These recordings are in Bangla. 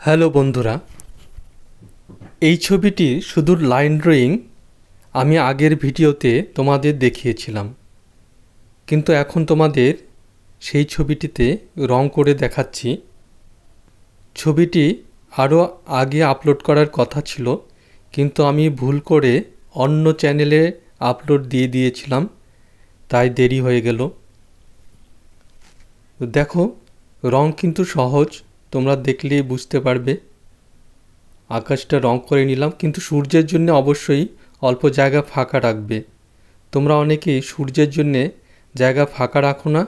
হ্যালো বন্ধুরা, এই ছবিটির শুধু লাইন ড্রয়িং আমি আগের ভিডিওতে তোমাদের দেখিয়েছিলাম, কিন্তু এখন তোমাদের সেই ছবিটিতে রং করে দেখাচ্ছি। ছবিটি আরও আগে আপলোড করার কথা ছিল, কিন্তু আমি ভুল করে অন্য চ্যানেলে আপলোড দিয়ে দিয়েছিলাম, তাই দেরি হয়ে গেল। দেখো, রং কিন্তু সহজ, তোমরা দেখলেই বুঝতে পারবে। আকাশটা রং করে নিলাম, কিন্তু সূর্যের জন্য অবশ্যই অল্প জায়গা ফাঁকা রাখবে। তোমরা অনেকেই সূর্যের জন্যে জায়গা ফাঁকা রাখো না,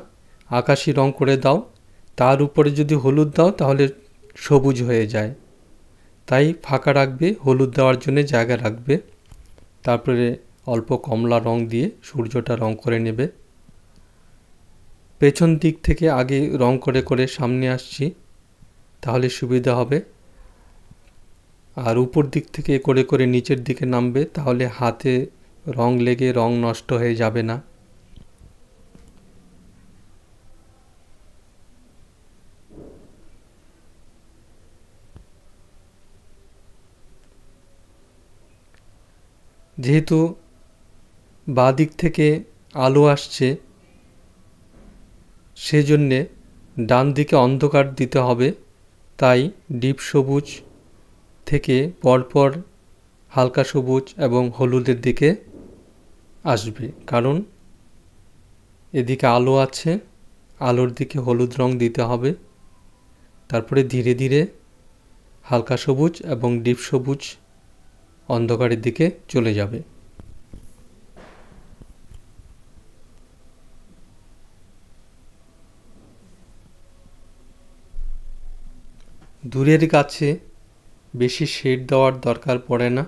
আকাশি রং করে দাও, তার উপরে যদি হলুদ দাও তাহলে সবুজ হয়ে যায়। তাই ফাঁকা রাখবে, হলুদ দেওয়ার জন্য জায়গা রাখবে। তারপরে অল্প কমলা রং দিয়ে সূর্যটা রং করে নেবে। পেছন দিক থেকে আগে রং করে করে সামনে আসছি, তাহলে সুবিধা হবে। আর উপর দিক থেকে করে করে নিচের দিকে নামবে, তাহলে হাতে রং লেগে রং নষ্ট হয়ে যাবে না। যেহেতু বাঁ দিক থেকে আলো আসছে, সেজন্যে ডান দিকে অন্ধকার দিতে হবে। তাই ডিপ সবুজ থেকে পরপর হালকা সবুজ এবং হলুদের দিকে আসবে, কারণ এদিকে আলো আছে, আলোর দিকে হলুদ রং দিতে হবে। তারপরে ধীরে ধীরে হালকা সবুজ এবং ডিপ সবুজ অন্ধকারের দিকে চলে যাবে। দূরের গাছে বেশি শেড দেওয়ার দরকার পড়ে না।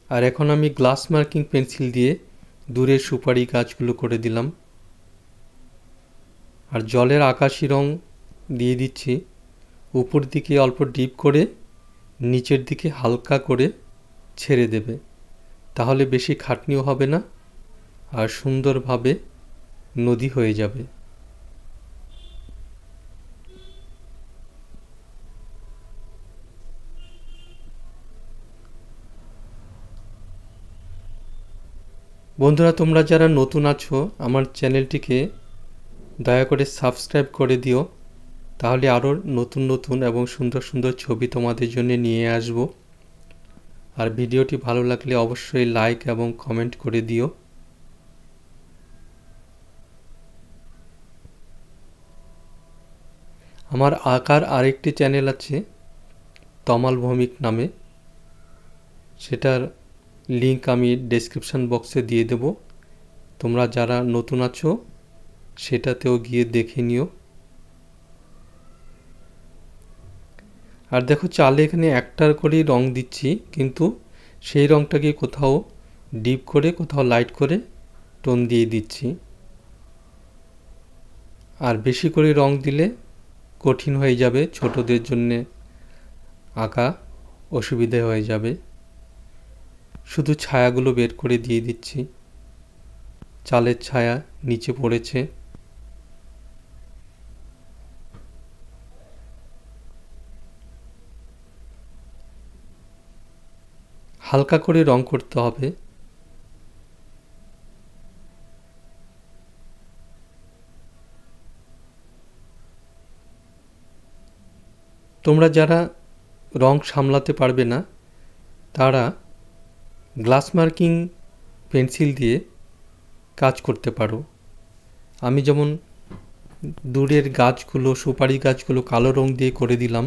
আর এখন আমি গ্লাস মার্কিং পেন্সিল দিয়ে দূরের সুপারি গাছগুলো করে দিলাম। আর জলের আকাশি রং দিয়ে দিচ্ছি, উপর দিকে অল্প ডিপ করে নিচের দিকে হালকা করে ছেড়ে দেবে, তাহলে বেশি খাটনিও হবে না আর সুন্দরভাবে নদী হয়ে যাবে। বন্ধুরা, তোমরা যারা নতুন আছো আমার চ্যানেলটিকে দয়া করে সাবস্ক্রাইব করে দিও, তাহলে আরও নতুন নতুন এবং সুন্দর সুন্দর ছবি তোমাদের জন্য নিয়ে আসব। আর ভিডিওটি ভালো লাগলে অবশ্যই লাইক এবং কমেন্ট করে দিও। আমার আঁকার আরেকটি চ্যানেল আছে তমাল ভৌমিক নামে, সেটার লিংক আমি ডেসক্রিপশন বক্সে দিয়ে দেব। তোমরা যারা নতুন আছো সেটাতেও গিয়ে দেখে নিও। আর দেখো, চালে এখানে একটার করেই রং দিচ্ছি, কিন্তু সেই রংটাকে কোথাও ডিপ করে কোথাও লাইট করে টোন দিয়ে দিচ্ছি। আর বেশি করে রং দিলে কঠিন হয়ে যাবে, ছোটদের জন্যে আঁকা অসুবিধে হয়ে যাবে। শুধু ছায়াগুলো বের করে দিয়ে দিচ্ছি, চালের ছায়া নিচে পড়েছে। হালকা করে রং করতে হবে। তোমরা যারা রং সামলাতে পারবে না তারা গ্লাস মার্কিং পেন্সিল দিয়ে কাজ করতে পারো। আমি যেমন দূরের গাছগুলো, সুপারি গাছগুলো কালো রং দিয়ে করে দিলাম।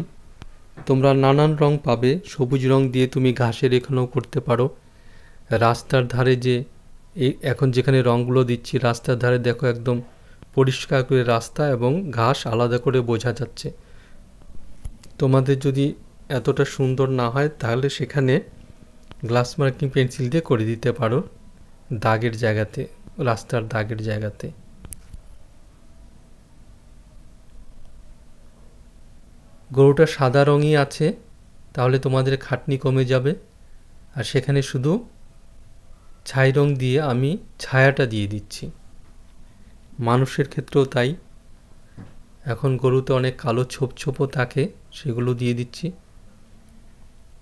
তোমরা নানান রং পাবে, সবুজ রং দিয়ে তুমি ঘাসের এখানেও করতে পারো। রাস্তার ধারে যে এখন যেখানে রঙগুলো দিচ্ছি, রাস্তার ধারে দেখো একদম পরিষ্কার করে রাস্তা এবং ঘাস আলাদা করে বোঝা যাচ্ছে। তোমাদের যদি এতটা সুন্দর না হয় তাহলে সেখানে গ্লাস মার্কিং পেন্সিল দিয়ে করে দিতে পারো দাগের জায়গাতে, রাস্তার দাগের জায়গাতে। গরুটা সাদা রঙই আছে, তাহলে তোমাদের খাটনি কমে যাবে। আর সেখানে শুধু ছাই রং দিয়ে আমি ছায়াটা দিয়ে দিচ্ছি। মানুষের ক্ষেত্রেও তাই, এখন গরুতে অনেক কালো ছোপ ছোপও থাকে, সেগুলো দিয়ে দিচ্ছি।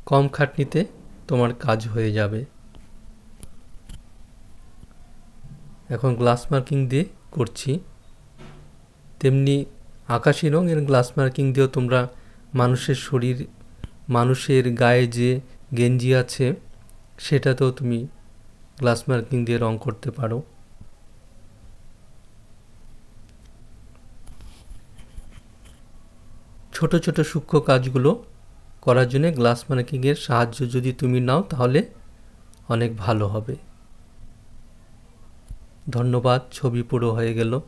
কম খাটনিতে তোমার কাজ হয়ে যাবে। এখন গ্লাস মার্কিং দিয়ে করছি। তেমনি আকাশি রঙের গ্লাস মার্কিং দিয়েও তোমরা মানুষের গায়ে যে গেঞ্জি আছে সেটাতেও তুমি গ্লাস মার্কিং দিয়ে রং করতে পারো। ছোট ছোট সূক্ষ্ম কাজগুলো করার জন্য গ্লাস মার্কিংয়ের সাহায্য যদি তুমি নাও তাহলে অনেক ভালো হবে। ধন্যবাদ। ছবি পুরো হয়ে গেল।